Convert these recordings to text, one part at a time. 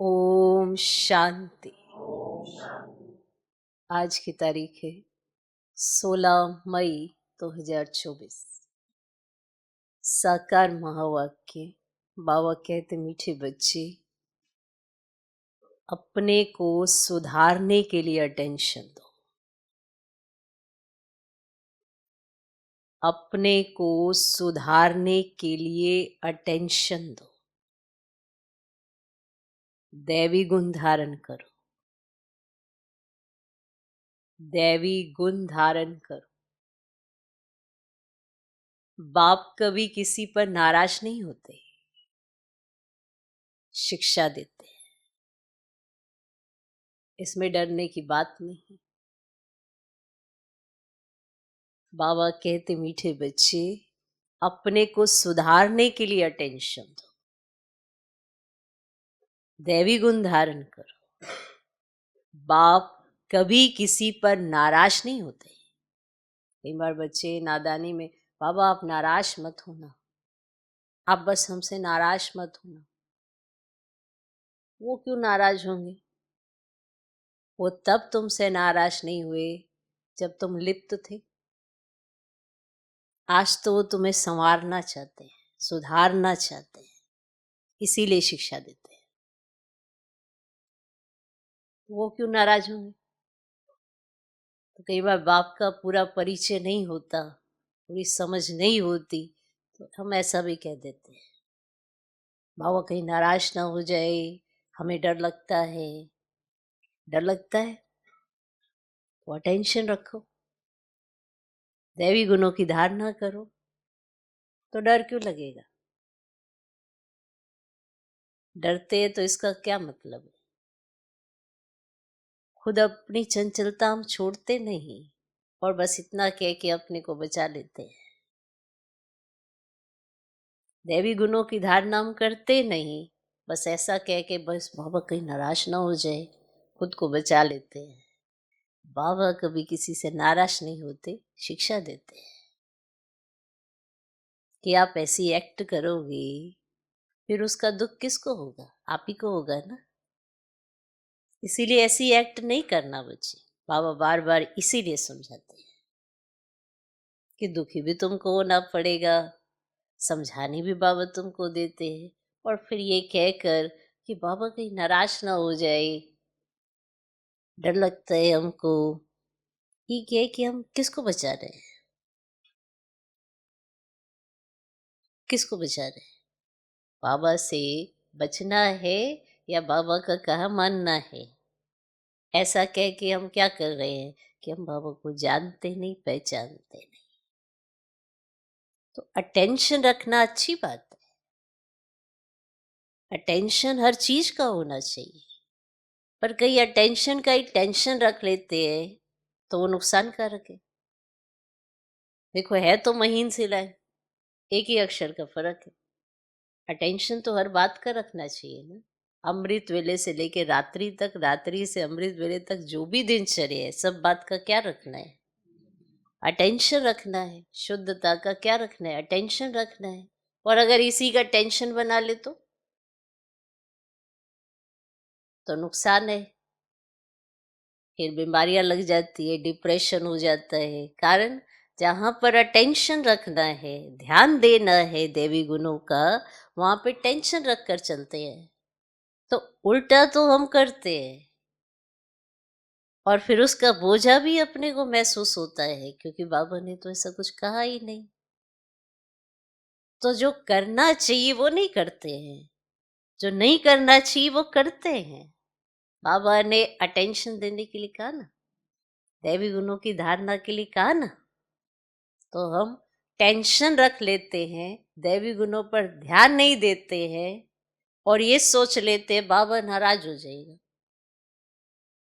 ओम शांति। आज की तारीख है 16 मई 2024। साकार महावाक्य। बाबा कहते, मीठे बच्चे, अपने को सुधारने के लिए अटेंशन दो। अपने को सुधारने के लिए अटेंशन दो। दैवी गुण धारण करो। दैवी गुण धारण करो। बाप कभी किसी पर नाराज नहीं होते, शिक्षा देते हैं। इसमें डरने की बात नहीं। बाबा कहते, मीठे बच्चे, अपने को सुधारने के लिए अटेंशन दो। दैवी गुण धारण करो। बाप कभी किसी पर नाराज नहीं होते। कई बार बच्चे नादानी में, बाबा आप नाराज मत होना, आप बस हमसे नाराज मत होना। वो क्यों नाराज होंगे? वो तब तुमसे नाराज नहीं हुए जब तुम लिप्त थे। आज तो वो तुम्हें संवारना चाहते हैं, सुधारना चाहते हैं, इसीलिए शिक्षा देते हैं। वो क्यों नाराज होंगे? तो कई बार बाप का पूरा परिचय नहीं होता, पूरी समझ नहीं होती, तो हम ऐसा भी कह देते हैं, बाबा कहीं नाराज ना हो जाए, हमें डर लगता है। डर लगता है तो अटेंशन रखो, दैवी गुणों की धारणा करो, तो डर क्यों लगेगा? डरते हैं तो इसका क्या मतलब है? खुद अपनी चंचलता हम छोड़ते नहीं और बस इतना कह के अपने को बचा लेते हैं। दैवी गुणों की धारणा हम करते नहीं, बस ऐसा कह के बस बाबा कहीं नाराज ना हो जाए, खुद को बचा लेते हैं। बाबा कभी किसी से नाराज नहीं होते, शिक्षा देते हैं कि आप ऐसी एक्ट करोगे फिर उसका दुख किसको होगा? आप ही को होगा ना। इसीलिए ऐसी एक्ट नहीं करना बच्चे। बाबा बार बार इसीलिए समझाते हैं कि दुखी भी तुमको होना पड़ेगा, समझाने भी बाबा तुमको देते हैं, और फिर ये कहकर कि बाबा कहीं नाराज ना हो जाए, डर लगता है हमको। ये क्या है कि हम किसको बचा रहे हैं? किसको बचा रहे हैं? बाबा से बचना है या बाबा का कहा मानना है? ऐसा कह के हम क्या कर रहे हैं कि हम बाबा को जानते नहीं, पहचानते नहीं। तो अटेंशन रखना अच्छी बात है। अटेंशन हर चीज का होना चाहिए, पर कई अटेंशन का ही टेंशन रख लेते हैं तो वो नुकसानकारक है। देखो, है तो महीन सी लाइन, एक ही अक्षर का फर्क है। अटेंशन तो हर बात का रखना चाहिए ना। अमृत वेले से लेके रात्रि तक, रात्रि से अमृत वेले तक जो भी दिनचर्या है, सब बात का क्या रखना है? अटेंशन रखना है। शुद्धता का क्या रखना है? अटेंशन रखना है। और अगर इसी का टेंशन बना ले तो नुकसान है। फिर बीमारियां लग जाती है, डिप्रेशन हो जाता है। कारण, जहाँ पर अटेंशन रखना है, ध्यान देना है देवी गुणों का, वहां पे टेंशन रख कर चलते हैं तो उल्टा तो हम करते हैं, और फिर उसका बोझा भी अपने को महसूस होता है, क्योंकि बाबा ने तो ऐसा कुछ कहा ही नहीं। तो जो करना चाहिए वो नहीं करते हैं, जो नहीं करना चाहिए वो करते हैं। बाबा ने अटेंशन देने के लिए कहा ना, दैवी गुणों की धारणा के लिए कहा ना, तो हम टेंशन रख लेते हैं, दैवी गुणों पर ध्यान नहीं देते हैं, और ये सोच लेते हैं बाबा नाराज हो जाएगा।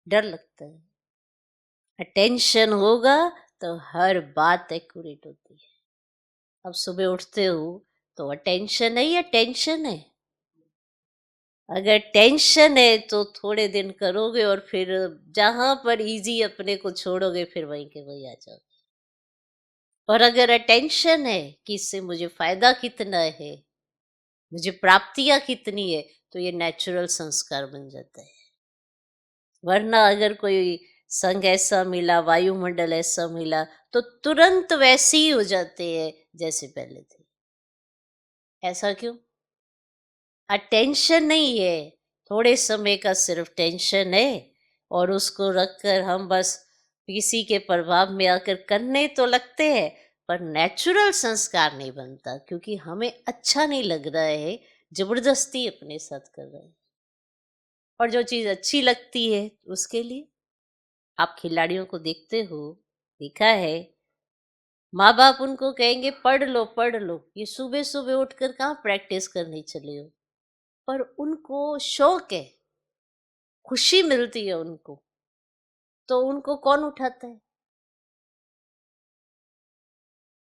डर लगता है। अटेंशन होगा तो हर बात एक्यूरेट होती है। अब सुबह उठते हो तो अटेंशन है या टेंशन है? अगर टेंशन है तो थोड़े दिन करोगे और फिर जहां पर इजी अपने को छोड़ोगे फिर वहीं के वहीं आ जाओगे। और अगर अटेंशन है कि इससे मुझे फायदा कितना है, मुझे प्राप्तियां कितनी है, तो ये नेचुरल संस्कार बन जाता है। वरना अगर कोई संग ऐसा मिला, वायुमंडल ऐसा मिला, तो तुरंत वैसे ही हो जाते हैं जैसे पहले थे। ऐसा क्यों? अटेंशन नहीं है, थोड़े समय का सिर्फ टेंशन है, और उसको रखकर हम बस किसी के प्रभाव में आकर करने तो लगते हैं, पर नेचुरल संस्कार नहीं बनता, क्योंकि हमें अच्छा नहीं लग रहा है, जबरदस्ती अपने साथ कर रहे हैं। और जो चीज अच्छी लगती है उसके लिए आप खिलाड़ियों को देखते हो, देखा है, माँ बाप उनको कहेंगे पढ़ लो पढ़ लो, ये सुबह सुबह उठकर कहाँ प्रैक्टिस करने चले हो, पर उनको शौक है, खुशी मिलती है उनको, तो उनको कौन उठाता है?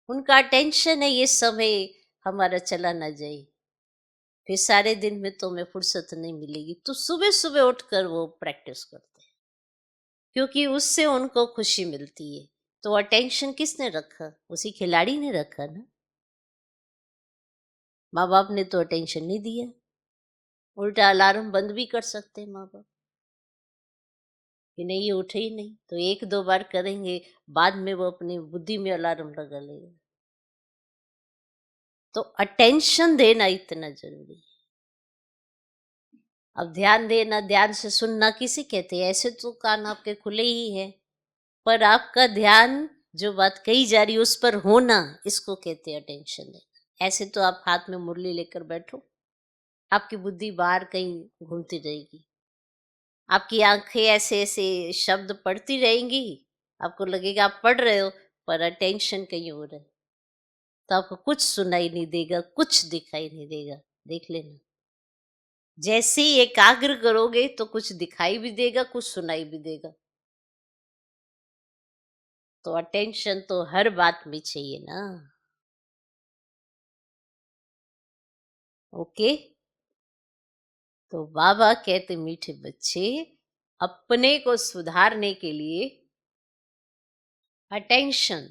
उनका टेंशन है ये समय हमारा चला ना जाए, फिर सारे दिन में तो हमें फुर्सत नहीं मिलेगी, तो सुबह सुबह उठकर वो प्रैक्टिस करते हैं, क्योंकि उससे उनको खुशी मिलती है। तो अटेंशन किसने रखा? उसी खिलाड़ी ने रखा ना। माँ बाप ने तो अटेंशन नहीं दिया, उल्टा अलार्म बंद भी कर सकते हैं माँ बाप कि नहीं ये उठे ही नहीं, तो एक दो बार करेंगे, बाद में वो अपनी बुद्धि में अलार्म लगा लेगा। तो अटेंशन देना इतना जरूरी है। अब ध्यान देना, ध्यान से सुनना किसे कहते हैं? ऐसे तो कान आपके खुले ही हैं, पर आपका ध्यान जो बात कही जा रही है उस पर होना, इसको कहते हैं अटेंशन देना। ऐसे तो आप हाथ में मुरली लेकर बैठो, आपकी बुद्धि बाहर कहीं घूमती रहेगी, आपकी आंखें ऐसे ऐसे शब्द पढ़ती रहेंगी, आपको लगेगा आप पढ़ रहे हो, पर अटेंशन कहीं और है, तो आपको कुछ सुनाई नहीं देगा, कुछ दिखाई नहीं देगा। देख लेना, जैसे ही एकाग्र करोगे तो कुछ दिखाई भी देगा, कुछ सुनाई भी देगा। तो अटेंशन तो हर बात में चाहिए ना। ओके, तो बाबा कहते मीठे बच्चे, अपने को सुधारने के लिए अटेंशन,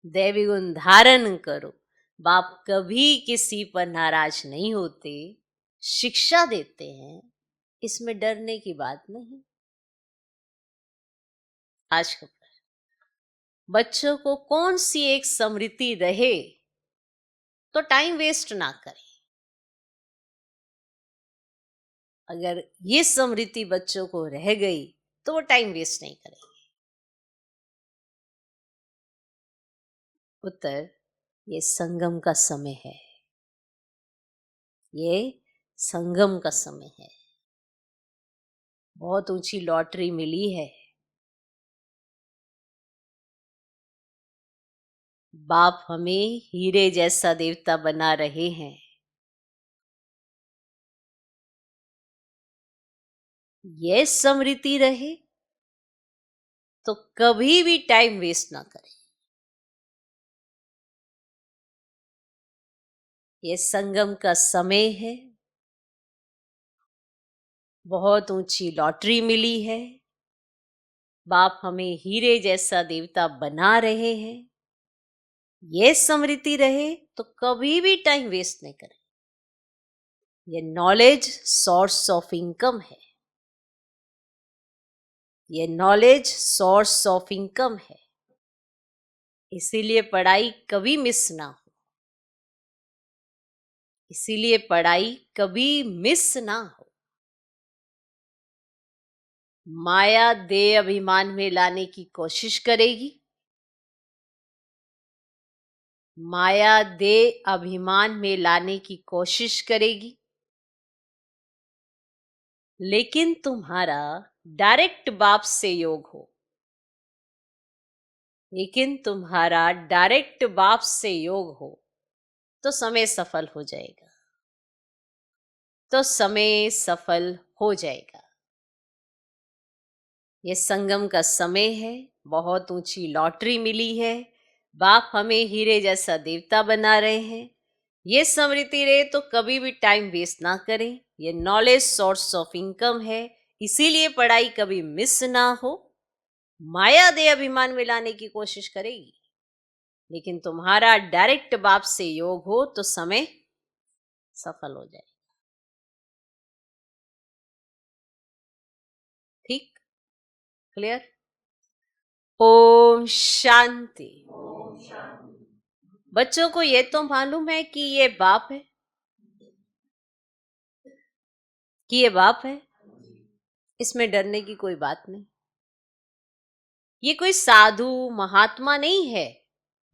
दैवी गुण धारण करो। बाप कभी किसी पर नाराज नहीं होते, शिक्षा देते हैं, इसमें डरने की बात नहीं। आज का बच्चों को कौन सी एक स्मृति रहे तो टाइम वेस्ट ना करें। अगर ये स्मृति बच्चों को रह गई तो वो टाइम वेस्ट नहीं करेंगे। उत्तर, ये संगम का समय है, ये संगम का समय है। बहुत ऊंची लॉटरी मिली है, बाप हमें हीरे जैसा देवता बना रहे हैं। ये स्मृति रहे तो कभी भी टाइम वेस्ट ना करें। ये संगम का समय है, बहुत ऊंची लॉटरी मिली है, बाप हमें हीरे जैसा देवता बना रहे हैं। ये स्मृति रहे तो कभी भी टाइम वेस्ट नहीं करें। ये नॉलेज सोर्स ऑफ इनकम है, ये नॉलेज सोर्स ऑफ इनकम है, इसीलिए पढ़ाई कभी मिस ना हो, इसीलिए पढ़ाई कभी मिस ना हो। माया देह अभिमान में लाने की कोशिश करेगी, माया देह अभिमान में लाने की कोशिश करेगी, लेकिन तुम्हारा डायरेक्ट बाप से योग हो, लेकिन तुम्हारा डायरेक्ट बाप से योग हो, तो समय सफल हो जाएगा, तो समय सफल हो जाएगा। ये संगम का समय है, बहुत ऊंची लॉटरी मिली है, बाप हमें हीरे जैसा देवता बना रहे हैं। ये स्मृति रहे तो कभी भी टाइम वेस्ट ना करें। ये नॉलेज सोर्स ऑफ इनकम है, इसीलिए पढ़ाई कभी मिस ना हो। माया दे अभिमान में लाने की कोशिश करेगी, लेकिन तुम्हारा डायरेक्ट बाप से योग हो तो समय सफल हो जाए। क्लियर? ओम शांति। बच्चों को ये तो मालूम है कि ये बाप है, कि ये बाप है, इसमें डरने की कोई बात नहीं। ये कोई साधु महात्मा नहीं है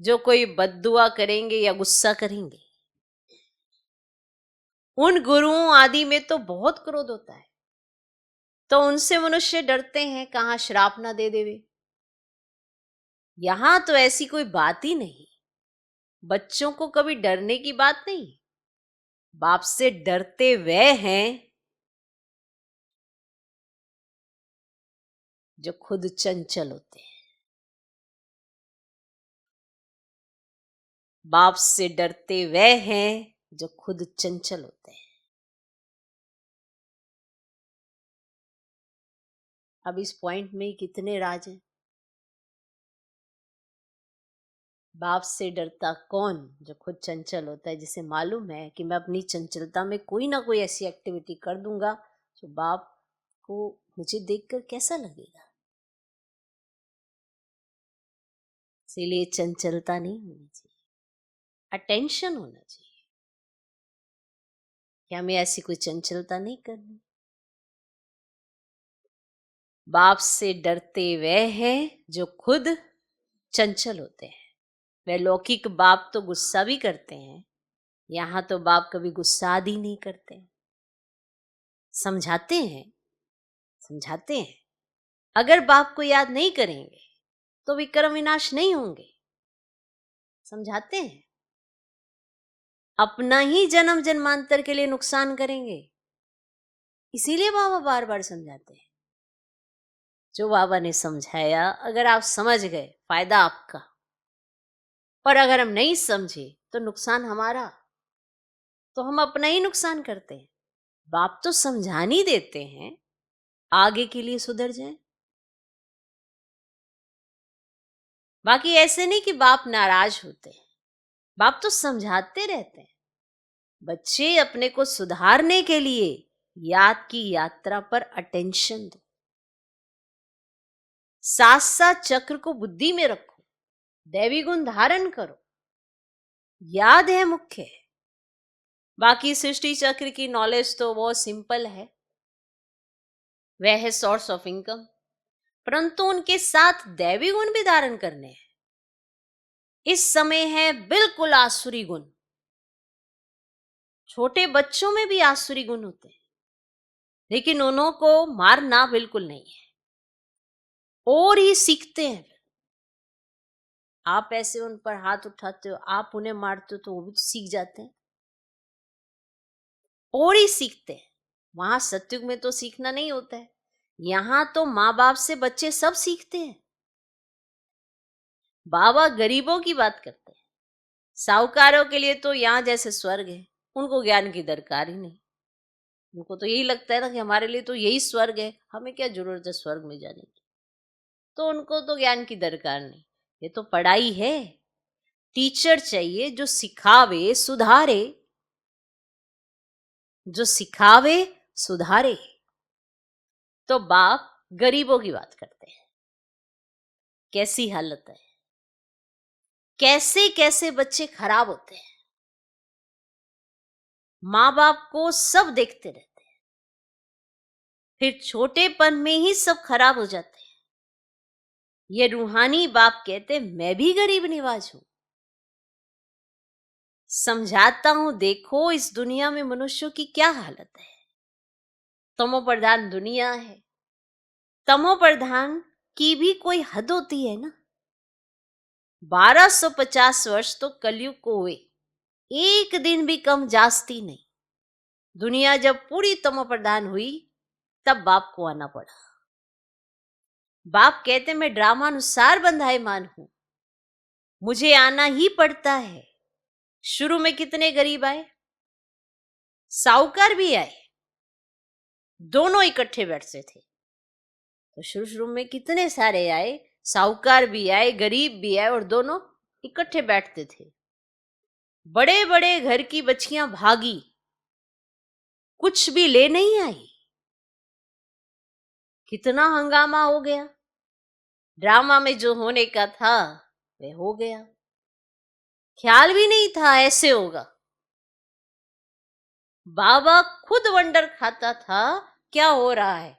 जो कोई बद्दुआ करेंगे या गुस्सा करेंगे। उन गुरुओं आदि में तो बहुत क्रोध होता है, तो उनसे मनुष्य डरते हैं, कहां श्राप ना दे देवे। यहां तो ऐसी कोई बात ही नहीं। बच्चों को कभी डरने की बात नहीं। बाप से डरते वे हैं जो खुद चंचल होते हैं। बाप से डरते वे हैं जो खुद चंचल होते हैं। अब इस पॉइंट में कितने राज हैं? बाप से डरता कौन? जो खुद चंचल होता है, जिसे मालूम है कि मैं अपनी चंचलता में कोई ना कोई ऐसी एक्टिविटी कर दूंगा जो बाप को मुझे देखकर कैसा लगेगा। इसीलिए चंचलता नहीं होनी चाहिए, अटेंशन होना चाहिए कि हमें ऐसी कोई चंचलता नहीं करनी। बाप से डरते वे हैं जो खुद चंचल होते हैं। वे लौकिक बाप तो गुस्सा भी करते हैं, यहां तो बाप कभी गुस्सा आदि नहीं करते, समझाते हैं, समझाते हैं। अगर बाप को याद नहीं करेंगे तो विक्रम विनाश नहीं होंगे, समझाते हैं। अपना ही जन्म जन्मांतर के लिए नुकसान करेंगे, इसीलिए बाबा बार बार समझाते हैं। जो बाबा ने समझाया अगर आप समझ गए, फायदा आपका, और अगर हम नहीं समझे तो नुकसान हमारा, तो हम अपना ही नुकसान करते हैं। बाप तो समझाने ही देते हैं, आगे के लिए सुधर जाए। बाकी ऐसे नहीं कि बाप नाराज होते हैं, बाप तो समझाते रहते हैं। बच्चे अपने को सुधारने के लिए याद की यात्रा पर अटेंशन दो, साथ साथ चक्र को बुद्धि में रखो, दैवी गुण धारण करो, याद है मुख्य है। बाकी सृष्टि चक्र की नॉलेज तो वो सिंपल है, वह है सोर्स ऑफ इनकम, परंतु उनके साथ दैवी गुण भी धारण करने हैं। इस समय है बिल्कुल आसुरी गुण। छोटे बच्चों में भी आसुरी गुण होते हैं, लेकिन उन्हों को मारना बिल्कुल नहीं है, और ही सीखते हैं। आप ऐसे उन पर हाथ उठाते हो, आप उन्हें मारते हो, तो वो भी तो सीख जाते हैं, और ही सीखते हैं। वहां सत्युग में तो सीखना नहीं होता है, यहां तो माँ बाप से बच्चे सब सीखते हैं। बाबा गरीबों की बात करते हैं, साहूकारों के लिए तो यहाँ जैसे स्वर्ग है, उनको ज्ञान की दरकार ही नहीं। उनको तो यही लगता है ना कि हमारे लिए तो यही स्वर्ग है, हमें क्या जरूरत है स्वर्ग में जाने की। तो उनको तो ज्ञान की दरकार नहीं, ये तो पढ़ाई है। टीचर चाहिए जो सिखावे सुधारे, जो सिखावे सुधारे। तो बाप गरीबों की बात करते हैं, कैसी हालत है, कैसे कैसे बच्चे खराब होते हैं। माँ बाप को सब देखते रहते हैं, फिर छोटेपन में ही सब खराब हो जाते हैं। ये रूहानी बाप कहते मैं भी गरीब निवाज हूं, समझाता हूं। देखो इस दुनिया में मनुष्यों की क्या हालत है। तमो प्रधान दुनिया है, तमो प्रधान की भी कोई हद होती है ना। 1250 वर्ष तो कलयुग को हुए, एक दिन भी कम जास्ती नहीं। दुनिया जब पूरी तमो प्रधान हुई तब बाप को आना पड़ा। बाप कहते मैं ड्रामानुसार बंधायमान हूं, मुझे आना ही पड़ता है। शुरू में कितने गरीब आए, साहूकार भी आए, दोनों इकट्ठे बैठते थे। तो शुरू शुरू में कितने सारे आए, साहूकार भी आए, गरीब भी आए, और दोनों इकट्ठे बैठते थे। बड़े बड़े घर की बच्चियां भागी, कुछ भी ले नहीं आई। कितना हंगामा हो गया, ड्रामा में जो होने का था वह हो गया, ख्याल भी नहीं था ऐसे होगा। बाबा खुद वंडर खाता था क्या हो रहा है,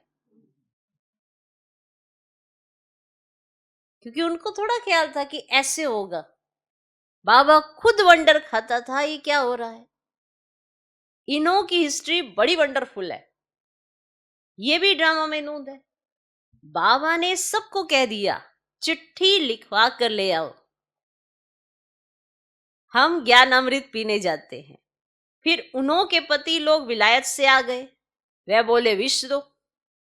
क्योंकि उनको थोड़ा ख्याल था कि ऐसे होगा। बाबा खुद वंडर खाता था ये क्या हो रहा है। इनो की हिस्ट्री बड़ी वंडरफुल है, ये भी ड्रामा में नूंद है। बाबा ने सबको कह दिया चिट्ठी लिखवा कर ले आओ, हम ज्ञान अमृत पीने जाते हैं। फिर उन्हों के पति लोग विलायत से आ गए, वह बोले विष दो।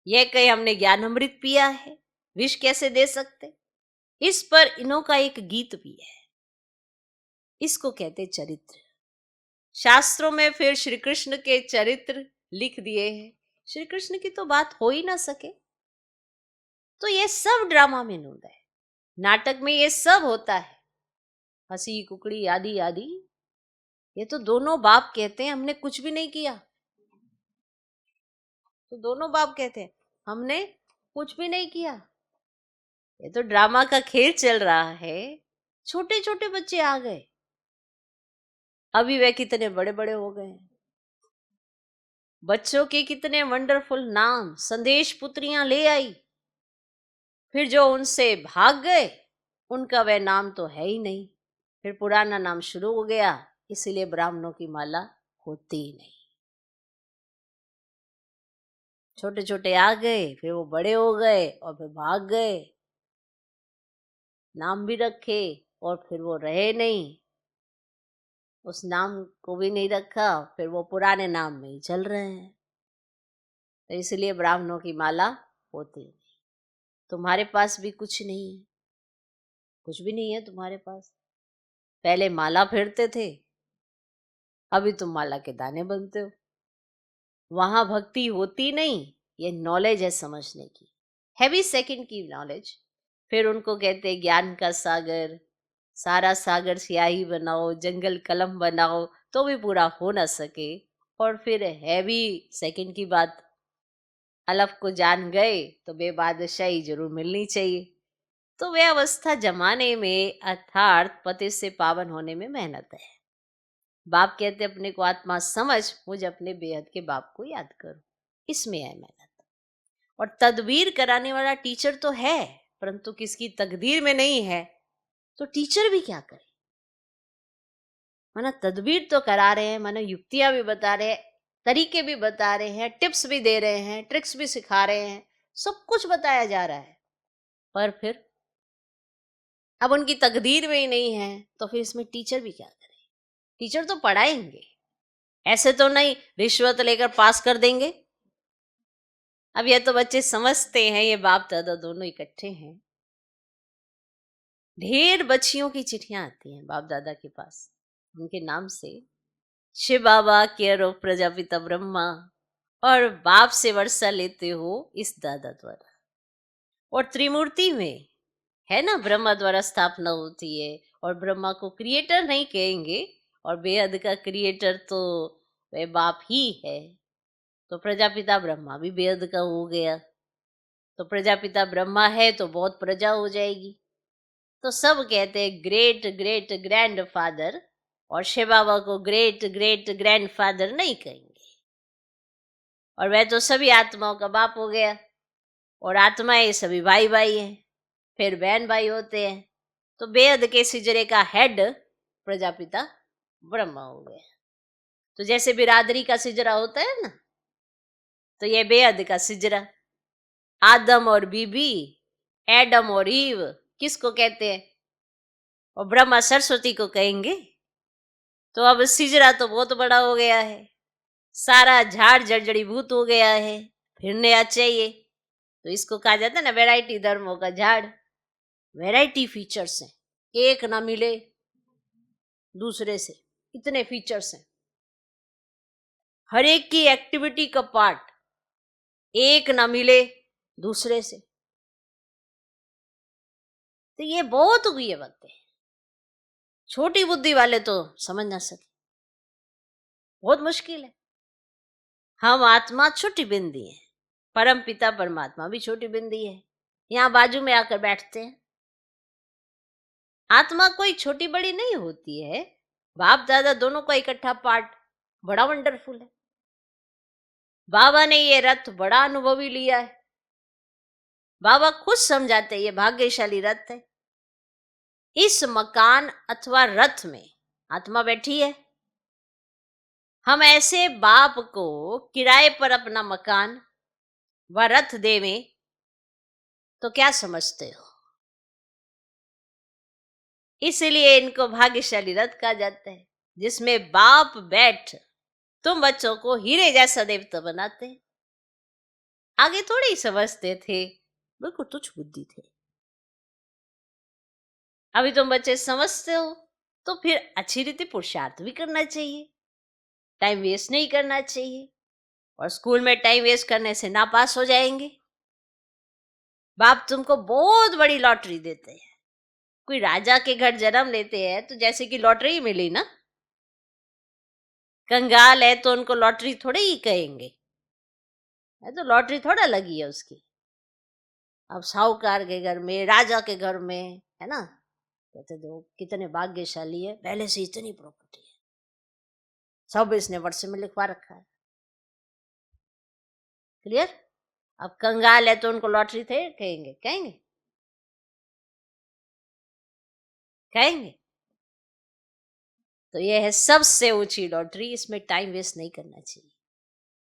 यह कहे हमने ज्ञान अमृत पिया है, विष कैसे दे सकते। इस पर इन्हों का एक गीत भी है, इसको कहते चरित्र। शास्त्रों में फिर श्री कृष्ण के चरित्र लिख दिए हैं, श्री कृष्ण की तो बात हो ही ना सके। तो ये सब ड्रामा में नूंद है, नाटक में ये सब होता है, हंसी कुकड़ी आदि आदि। ये तो दोनों बाप कहते हैं हमने कुछ भी नहीं किया, तो दोनों बाप कहते हैं हमने कुछ भी नहीं किया, ये तो ड्रामा का खेल चल रहा है। छोटे छोटे बच्चे आ गए, अभी वे कितने बड़े बड़े हो गए हैं। बच्चों के कितने वंडरफुल नाम, संदेश पुत्रियां ले आई। फिर जो उनसे भाग गए उनका वह नाम तो है ही नहीं, फिर पुराना नाम शुरू हो गया, इसीलिए ब्राह्मणों की माला होती ही नहीं। छोटे छोटे आ गए, फिर वो बड़े हो गए और फिर भाग गए, नाम भी रखे और फिर वो रहे नहीं, उस नाम को भी नहीं रखा, फिर वो पुराने नाम में ही चल रहे हैं। तो इसलिए ब्राह्मणों की माला होती नहीं। तुम्हारे पास भी कुछ नहीं है, कुछ भी नहीं है तुम्हारे पास। पहले माला फेरते थे, अभी तुम माला के दाने बनते हो। वहां भक्ति होती नहीं, ये नॉलेज है समझने की, हैवी सेकंड की नॉलेज। फिर उनको कहते ज्ञान का सागर, सारा सागर स्याही बनाओ, जंगल कलम बनाओ, तो भी पूरा हो ना सके। और फिर हैवी सेकंड की बात, अलफ को जान गए तो बेबादशाही जरूर मिलनी चाहिए। तो वे अवस्था जमाने में अर्थात पति से पावन होने में मेहनत है। बाप कहते अपने को आत्मा समझ, मुझे अपने बेहद के बाप को याद करो, इसमें है मेहनत। और तदबीर कराने वाला टीचर तो है, परंतु किसकी तकदीर में नहीं है, तो टीचर भी क्या करे। माना तदबीर तो करा रहे हैं, माना युक्तियां भी बता रहे हैं, तरीके भी बता रहे हैं, टिप्स भी दे रहे हैं, ट्रिक्स भी सिखा रहे हैं, सब कुछ बताया जा रहा है, पर फिर अब उनकी तकदीर में ही नहीं है, तो फिर इसमें टीचर भी क्या करे। टीचर तो पढ़ाएंगे, ऐसे तो नहीं रिश्वत लेकर पास कर देंगे। अब ये तो बच्चे समझते हैं, ये बाप दादा दोनों इकट्ठे हैं। ढेर बच्चियों की चिट्ठियां आती हैं बाप दादा के पास, उनके नाम से, शिव बाबा केयर ऑफ प्रजापिता ब्रह्मा, और बाप से वर्षा लेते हो इस दादा द्वारा। और त्रिमूर्ति में है ना, ब्रह्मा द्वारा स्थापना होती है, और ब्रह्मा को क्रिएटर नहीं कहेंगे, और बेहद का क्रिएटर तो वह बाप ही है। तो प्रजापिता ब्रह्मा भी बेहद का हो गया, तो प्रजापिता ब्रह्मा है तो बहुत प्रजा हो जाएगी। तो सब कहते हैं ग्रेट ग्रेट ग्रैंड फादर, और शिव बाबा को ग्रेट ग्रेट ग्रैंड फादर नहीं कहेंगे। और वह तो सभी आत्माओं का बाप हो गया, और आत्माएं सभी भाई भाई हैं, फिर बहन भाई होते हैं। तो बेहद के सिजरे का हेड प्रजापिता ब्रह्मा हो गया। तो जैसे बिरादरी का सिजरा होता है ना, तो ये बेहद का सिजरा, आदम और बीबी, एडम और ईव किसको कहते हैं, और ब्रह्मा सरस्वती को कहेंगे। तो अब सिजरा तो बहुत बड़ा हो गया है, सारा झाड़ जड़जड़ीभूत हो गया है, फिर नया चाहिए। तो इसको कहा जाता है ना वैरायटी धर्मों का झाड़। वैरायटी फीचर्स हैं, एक ना मिले दूसरे से, इतने फीचर्स हैं। हर एक की एक्टिविटी का पार्ट एक ना मिले दूसरे से। तो ये बहुत हुई है बातें, छोटी बुद्धि वाले तो समझ ना सके, बहुत मुश्किल है। हम आत्मा छोटी बिंदी है, परम पिता परमात्मा भी छोटी बिंदी है। यहाँ बाजू में आकर बैठते हैं। आत्मा कोई छोटी बड़ी नहीं होती है, बाप दादा दोनों का इकट्ठा पार्ट बड़ा वंडरफुल है। बाबा ने ये रथ बड़ा अनुभवी लिया है। बाबा खुद समझाते ये भाग्यशाली रथ है। इस मकान अथवा रथ में आत्मा बैठी है। हम ऐसे बाप को किराए पर अपना मकान व रथ देवें तो क्या समझते हो? इसलिए इनको भाग्यशाली रथ कहा जाता है, जिसमें बाप बैठ तुम बच्चों को हीरे जैसा देवता बनाते हैं। आगे थोड़े ही समझते थे, बिल्कुल तुच्छ बुद्धि थे। अभी तुम बच्चे समझते हो, तो फिर अच्छी रीति पुरुषार्थ भी करना चाहिए, टाइम वेस्ट नहीं करना चाहिए। और स्कूल में टाइम वेस्ट करने से नापास हो जाएंगे। बाप तुमको बहुत बड़ी लॉटरी देते हैं। कोई राजा के घर जन्म लेते हैं तो जैसे कि लॉटरी ही मिली ना। कंगाल है तो उनको लॉटरी थोड़े ही कहेंगे, है तो लॉटरी थोड़ा लगी है उसकी। अब साहूकार के घर में, राजा के घर में, है ना, कहते दो कितने भाग्यशाली है, पहले से इतनी प्रॉपर्टी है, सब इसने वर्ष में लिखवा रखा है। क्लियर? अब कंगाल है तो उनको लॉटरी थे कहेंगे? कहेंगे? कहेंगे? तो ये है सबसे ऊंची लॉटरी, इसमें टाइम वेस्ट नहीं करना चाहिए।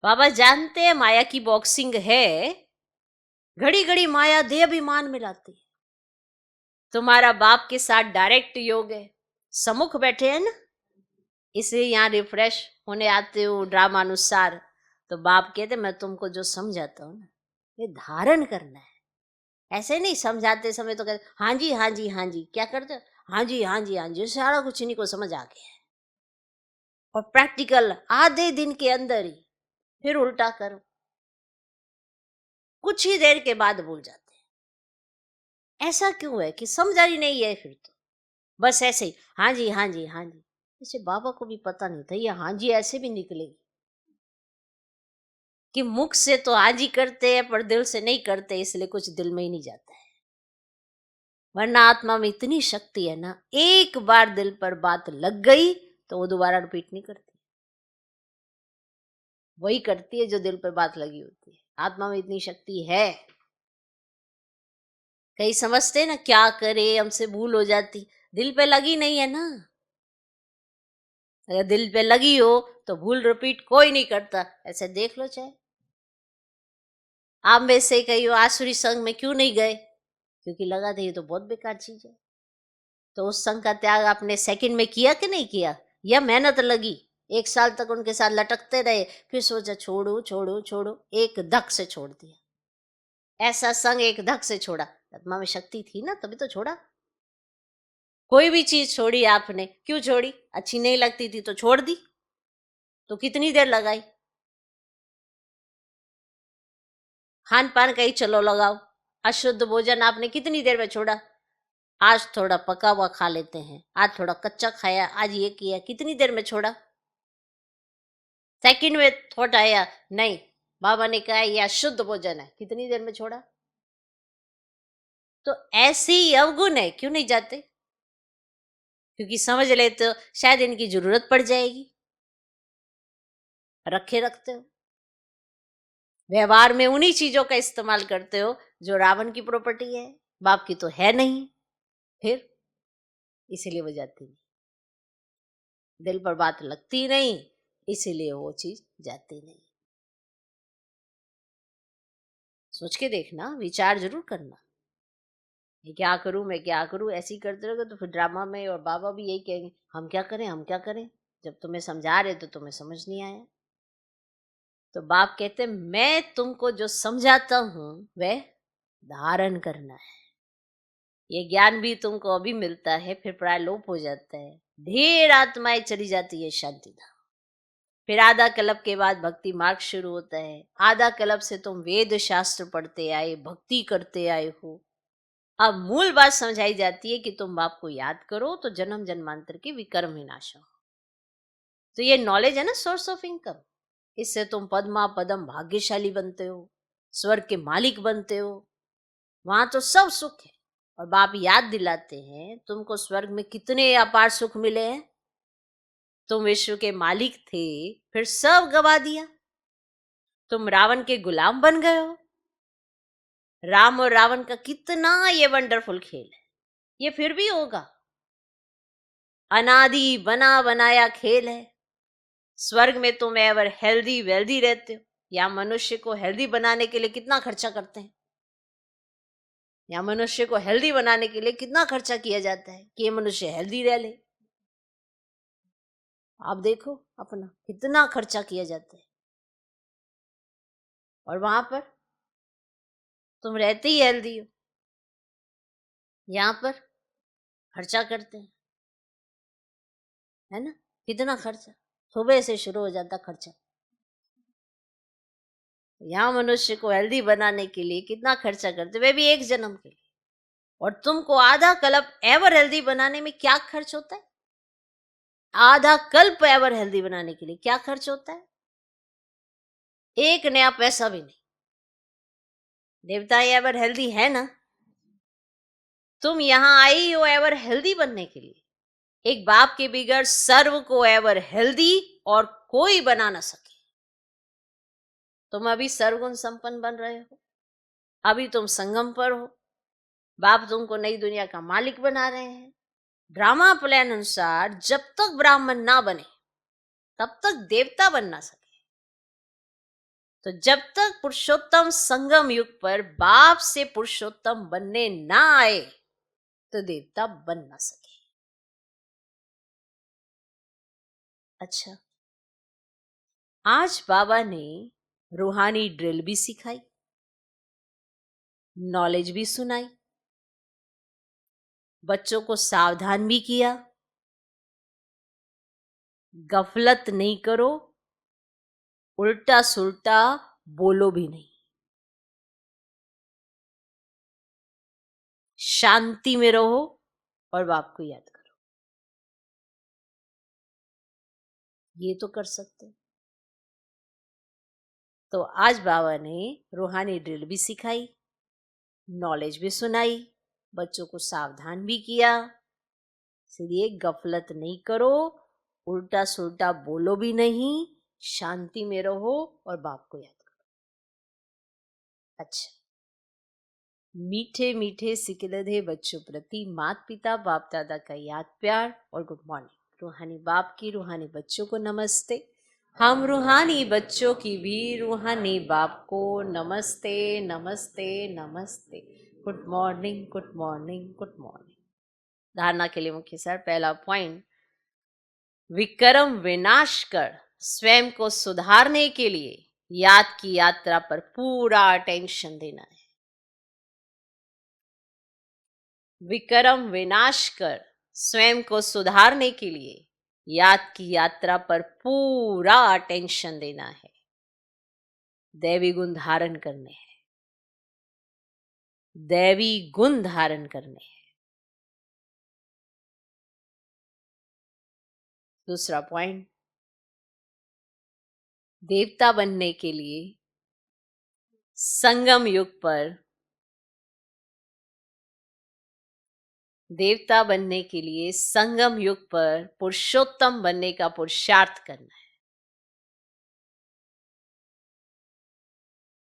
बाबा जानते हैं माया की बॉक्सिंग है, घड़ी घड़ी माया देह अभिमान मिलाती है। तुम्हारा बाप के साथ डायरेक्ट योग है, सम्मुख बैठे हैं ना, इसलिए यहाँ रिफ्रेश होने आते हो ड्रामा अनुसार। तो बाप कहते मैं तुमको जो समझाता हूँ ना, ये धारण करना है। ऐसे नहीं समझाते समय तो कहते हाँ जी हाँ जी हाँ जी, क्या करते हो? हाँ जी हाँ जी हाँ जी, सारा कुछ इन्हीं को समझ आ गया है। और प्रैक्टिकल आधे दिन के अंदर ही फिर उल्टा करो, कुछ ही देर के बाद भूल जाते हैं। ऐसा क्यों है कि समझा ही नहीं है? फिर तो बस ऐसे ही हाँ जी हाँ जी हाँ जी। इसे बाबा को भी पता नहीं था ये हाँ जी ऐसे भी निकलेगी, कि मुख से तो हाँ जी करते हैं पर दिल से नहीं करते, इसलिए कुछ दिल में ही नहीं जाता है। वरना आत्मा में इतनी शक्ति है ना, एक बार दिल पर बात लग गई तो वो दोबारा रिपीट नहीं करती, वही करती है जो दिल पर बात लगी होती है। आत्मा में इतनी शक्ति है। कई समझते ना क्या करे, हमसे भूल हो जाती, दिल पे लगी नहीं है ना। अगर दिल पे लगी हो तो भूल रिपीट कोई नहीं करता, ऐसे देख लो। चाहे आप में से कही हो आसुरी संघ में क्यों नहीं गए, क्योंकि लगा था ये तो बहुत बेकार चीज है। तो उस संघ का त्याग आपने सेकंड में किया कि नहीं किया, या मेहनत लगी, एक साल तक उनके साथ लटकते रहे, फिर सोचा छोड़ो छोड़ो छोड़ो, एक धक से छोड़ दिया। ऐसा संघ एक धक से छोड़ा, आत्मा में शक्ति थी ना तभी तो छोड़ा। कोई भी चीज छोड़ी आपने, क्यों छोड़ी? अच्छी नहीं लगती थी तो छोड़ दी। तो कितनी देर लगाई? खान पान का ही चलो लगाओ, अशुद्ध भोजन आपने कितनी देर में छोड़ा? आज थोड़ा पका हुआ खा लेते हैं, आज थोड़ा कच्चा खाया, आज ये किया, कितनी देर में छोड़ा? सेकंड में थॉट आया नहीं, बाबा ने कहा ये अशुद्ध भोजन है, कितनी देर में छोड़ा? तो ऐसे ही अवगुण है, क्यों नहीं जाते? क्योंकि समझ लेते हो शायद इनकी जरूरत पड़ जाएगी, रखे रखते हो। व्यवहार में उन्हीं चीजों का इस्तेमाल करते हो जो रावण की प्रॉपर्टी है, बाप की तो है नहीं। फिर इसीलिए वो जाती नहीं, दिल पर बात लगती नहीं, इसीलिए वो चीज जाती नहीं। सोच के देखना, विचार जरूर करना, मैं क्या करूं मैं क्या करूं, ऐसे ही करते रहोगे तो फिर ड्रामा में, और बाबा भी यही कहेंगे हम क्या करें हम क्या करें, जब तुम्हें समझा रहे तो तुम्हें समझ नहीं आया। तो बाप कहते मैं तुमको जो समझाता हूं वह धारण करना है। ये ज्ञान भी तुमको अभी मिलता है, फिर प्रायलोप हो जाता है, ढेर आत्माएं चली जाती है शांति धाम। फिर आधा कल्प के बाद भक्ति मार्ग शुरू होता है। आधा कल्प से तुम वेद शास्त्र पढ़ते आए, भक्ति करते आए हो। अब मूल बात समझाई जाती है कि तुम बाप को याद करो तो जन्म जन्मांतर के विकर्म विनाश हो। तो ये नॉलेज है ना, सोर्स ऑफ इनकम। इससे तुम पद्मा पदम भाग्यशाली बनते हो, स्वर्ग के मालिक बनते हो। वहां तो सब सुख है। और बाप याद दिलाते हैं, तुमको स्वर्ग में कितने अपार सुख मिले हैं, तुम विश्व के मालिक थे, फिर सब गवा दिया, तुम रावण के गुलाम बन गए हो। राम और रावण का कितना ये वंडरफुल खेल है, ये फिर भी होगा। अनादि बना बनाया खेल है। स्वर्ग में तुम एवर हेल्दी वेल्दी रहते हो। या मनुष्य को हेल्दी बनाने के लिए कितना खर्चा करते हैं, या मनुष्य को हेल्दी बनाने के लिए कितना खर्चा किया जाता है कि ये मनुष्य हेल्दी रह ले। आप देखो अपना कितना खर्चा किया जाता है, और वहां पर तुम रहते ही हेल्दी हो। यहां पर खर्चा करते हैं, है ना, कितना खर्चा, सुबह से शुरू हो जाता खर्चा। यहाँ मनुष्य को हेल्दी बनाने के लिए कितना खर्चा करते, वे भी एक जन्म के लिए। और तुमको आधा कल्प एवर हेल्दी बनाने में क्या खर्च होता है? आधा कल्प एवर हेल्दी बनाने के लिए क्या खर्च होता है? एक नया पैसा भी नहीं। देवताएं एवर हेल्दी है ना, तुम यहां आई हो एवर हेल्दी बनने के लिए। एक बाप के बिगड़ सर्व को एवर हेल्दी और कोई बना ना सके। तुम अभी सर्वगुण संपन्न बन रहे हो, अभी तुम संगम पर हो। बाप तुमको नई दुनिया का मालिक बना रहे हैं। ड्रामा प्लान अनुसार जब तक ब्राह्मण ना बने तब तक देवता बन ना सके। तो जब तक पुरुषोत्तम संगम युग पर बाप से पुरुषोत्तम बनने ना आए तो देवता बन ना सके। अच्छा, आज बाबा ने रूहानी ड्रिल भी सिखाई, नॉलेज भी सुनाई, बच्चों को सावधान भी किया। गफलत नहीं करो, उल्टा सुल्टा बोलो भी नहीं, शांति में रहो और बाप को याद करो। ये तो कर सकते हो। तो आज बाबा ने रूहानी ड्रिल भी सिखाई, नॉलेज भी सुनाई, बच्चों को सावधान भी किया। इसलिए गफलत नहीं करो, उल्टा सुल्टा बोलो भी नहीं, शांति में रहो और बाप को याद करो। अच्छा, मीठे मीठे सिकिलधे बच्चों प्रति माता पिता बाप दादा का याद प्यार और गुड मॉर्निंग। रूहानी बाप की रूहानी बच्चों को नमस्ते। हम रूहानी बच्चों की भी रूहानी बाप को नमस्ते नमस्ते नमस्ते। Good morning good morning good morning. धारणा के लिए मुख्य सार। पहला पॉइंट, विक्रम विनाश कर स्वयं को सुधारने के लिए याद की यात्रा पर पूरा अटेंशन देना है। विक्रम विनाश कर स्वयं को सुधारने के लिए याद की यात्रा पर पूरा अटेंशन देना है। दैवी गुण धारण करने हैं, दैवी गुण धारण करने हैं। दूसरा पॉइंट, देवता बनने के लिए संगम युग पर, देवता बनने के लिए संगम युग पर पुरुषोत्तम बनने का पुरुषार्थ करना है।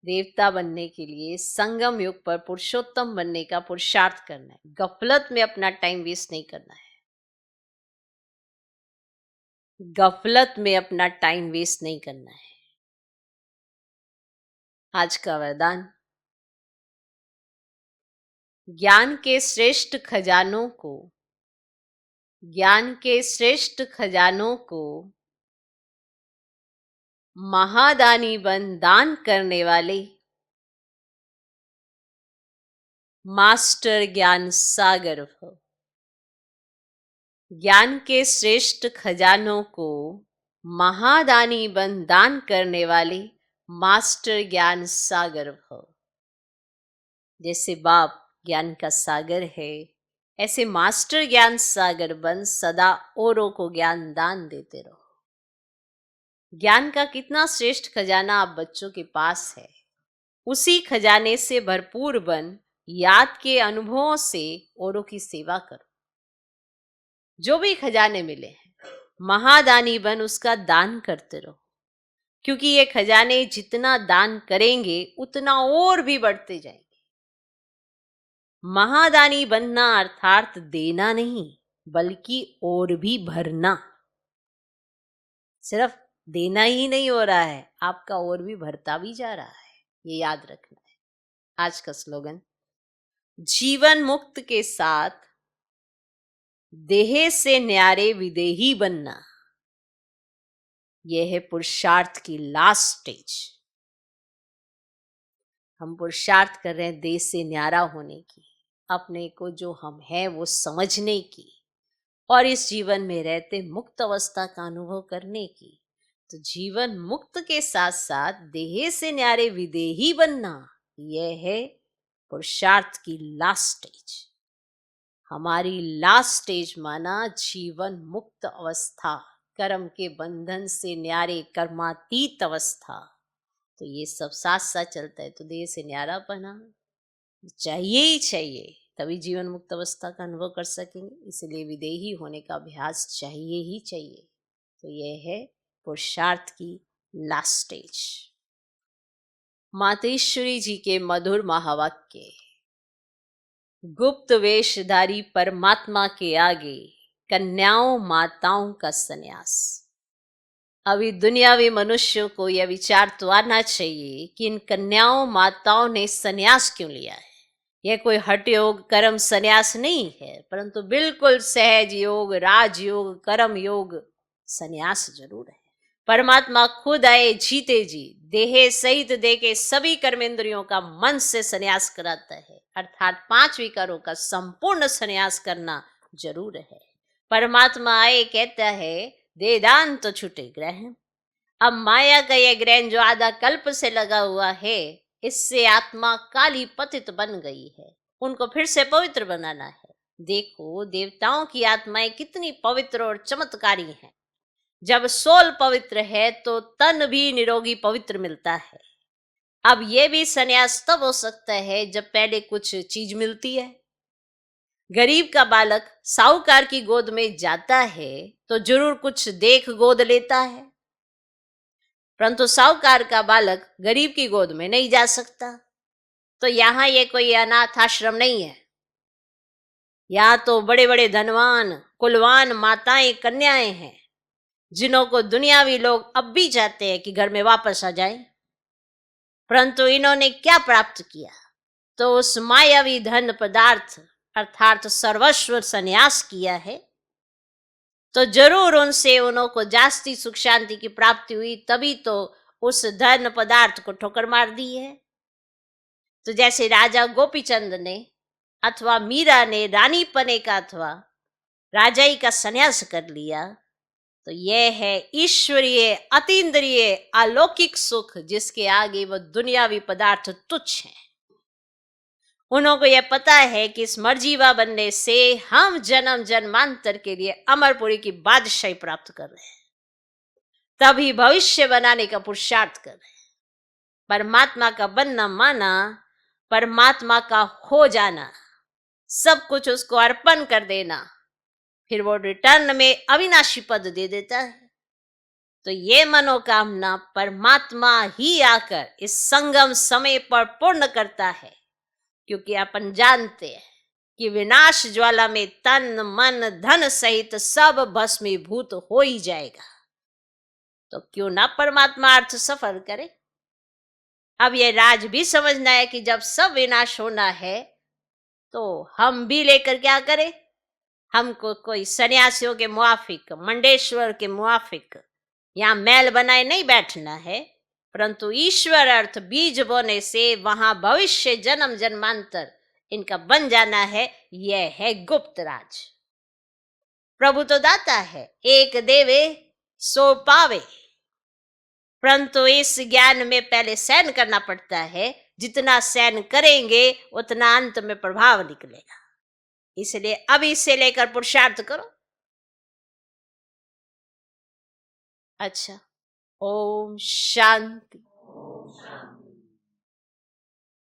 देवता बनने के लिए संगम युग पर पुरुषोत्तम बनने का पुरुषार्थ करना है। गफलत में अपना टाइम वेस्ट नहीं करना है, गफलत में अपना टाइम वेस्ट नहीं करना है। आज का वरदान, ज्ञान के श्रेष्ठ खजानों को, ज्ञान के श्रेष्ठ खजानों को महादानी बन दान करने वाले मास्टर ज्ञान सागर हो। ज्ञान के श्रेष्ठ खजानों को महादानी बन दान करने वाले मास्टर ज्ञान सागर हो। जैसे बाप ज्ञान का सागर है, ऐसे मास्टर ज्ञान सागर बन सदा औरों को ज्ञान दान देते रहो। ज्ञान का कितना श्रेष्ठ खजाना आप बच्चों के पास है, उसी खजाने से भरपूर बन याद के अनुभवों से औरों की सेवा करो। जो भी खजाने मिले हैं, महादानी बन उसका दान करते रहो, क्योंकि ये खजाने जितना दान करेंगे उतना और भी बढ़ते जाएंगे। महादानी बनना अर्थात देना नहीं, बल्कि और भी भरना। सिर्फ देना ही नहीं हो रहा है, आपका और भी भरता भी जा रहा है, ये याद रखना है। आज का स्लोगन, जीवन मुक्त के साथ देह से न्यारे विदेही बनना, यह है पुरुषार्थ की लास्ट स्टेज। हम पुरुषार्थ कर रहे हैं देह से न्यारा होने की, अपने को जो हम हैं वो समझने की, और इस जीवन में रहते मुक्त अवस्था का अनुभव करने की। तो जीवन मुक्त के साथ साथ देह से न्यारे विदेही बनना, यह है पुरुषार्थ की लास्ट स्टेज। हमारी लास्ट स्टेज माना जीवन मुक्त अवस्था, कर्म के बंधन से न्यारे कर्मातीत अवस्था। तो ये सब साथ साथ चलता है, तो देह से न्यारा बना चाहिए ही चाहिए, तभी जीवन मुक्त अवस्था का अनुभव कर सकेंगे। इसलिए विदेही होने का अभ्यास चाहिए ही चाहिए। तो यह है पुरुषार्थ की लास्ट स्टेज। मातेश्वरी जी के मधुर महावाक्य, गुप्त वेशधारी परमात्मा के आगे कन्याओं माताओं का सन्यास। अभी दुनियावी मनुष्यों को यह विचार तो आना चाहिए कि इन कन्याओं माताओं ने सन्यास क्यों लिया है। यह कोई हठ योग कर्म सन्यास नहीं है, परंतु बिल्कुल सहज योग, राजयोग, कर्म योग सन्यास जरूर है। परमात्मा खुद आए जीते जी, देह सहित दे के सभी कर्मेंद्रियों का मन से सन्यास कराता है, अर्थात 5 विकारों का संपूर्ण सन्यास करना जरूर है। परमात्मा आए कहता है दे दान तो छूटे ग्रहण। अब माया का यह ग्रहण जो आधा कल्प से लगा हुआ है, इससे आत्मा काली पतित बन गई है, उनको फिर से पवित्र बनाना है। देखो देवताओं की आत्माएं कितनी पवित्र और चमत्कारी हैं। जब सोल पवित्र है तो तन भी निरोगी पवित्र मिलता है। अब यह भी संन्यास तब हो सकता है जब पहले कुछ चीज मिलती है। गरीब का बालक साहूकार की गोद में जाता है तो जरूर कुछ देख गोद लेता है, परंतु साहूकार का बालक गरीब की गोद में नहीं जा सकता। तो यहाँ ये कोई अनाथ आश्रम नहीं है। यहाँ तो बड़े बड़े धनवान कुलवान माताएं कन्याएं हैं, जिन्हों को दुनियावी लोग अब भी चाहते हैं कि घर में वापस आ जाएं। परंतु इन्होंने क्या प्राप्त किया? तो उस मायावी धन पदार्थ अर्थात सर्वस्व संन्यास किया है। तो जरूर उनसे उनको जास्ती सुख शांति की प्राप्ति हुई, तभी तो उस धन पदार्थ को ठोकर मार दी है। तो जैसे राजा गोपीचंद ने अथवा मीरा ने रानी पने का अथवा राजाई का संन्यास कर लिया, तो यह है ईश्वरीय अतीन्द्रिय अलौकिक सुख, जिसके आगे वह दुनियावी पदार्थ तुच्छ हैं। उनको यह पता है कि इस मर्जीवा बनने से हम जन्म जन्मांतर के लिए अमरपुरी की बादशाही प्राप्त कर रहे हैं, तभी भविष्य बनाने का पुरुषार्थ कर रहे हैं। परमात्मा का बनना माना परमात्मा का हो जाना, सब कुछ उसको अर्पण कर देना, फिर वो रिटर्न में अविनाशी पद दे देता है। तो ये मनोकामना परमात्मा ही आकर इस संगम समय पर पूर्ण करता है, क्योंकि अपन जानते हैं कि विनाश ज्वाला में तन मन धन सहित सब भस्मीभूत हो ही जाएगा। तो क्यों ना परमात्मा अर्थ सफल करे। अब यह राज भी समझना है कि जब सब विनाश होना है तो हम भी लेकर क्या करें। हमको कोई सन्यासियों के मुआफिक, मंडेश्वर के मुआफिक यहाँ मैल बनाए नहीं बैठना है, परंतु ईश्वर अर्थ बीज बोने से वहां भविष्य जन्म जन्मांतर इनका बन जाना है। यह है गुप्त राज। प्रभु तो दाता है, एक देवे सो पावे, परंतु इस ज्ञान में पहले सहन करना पड़ता है। जितना सहन करेंगे उतना अंत में प्रभाव निकलेगा। इसलिए अभी से लेकर पुरुषार्थ करो। अच्छा, ओम शांति।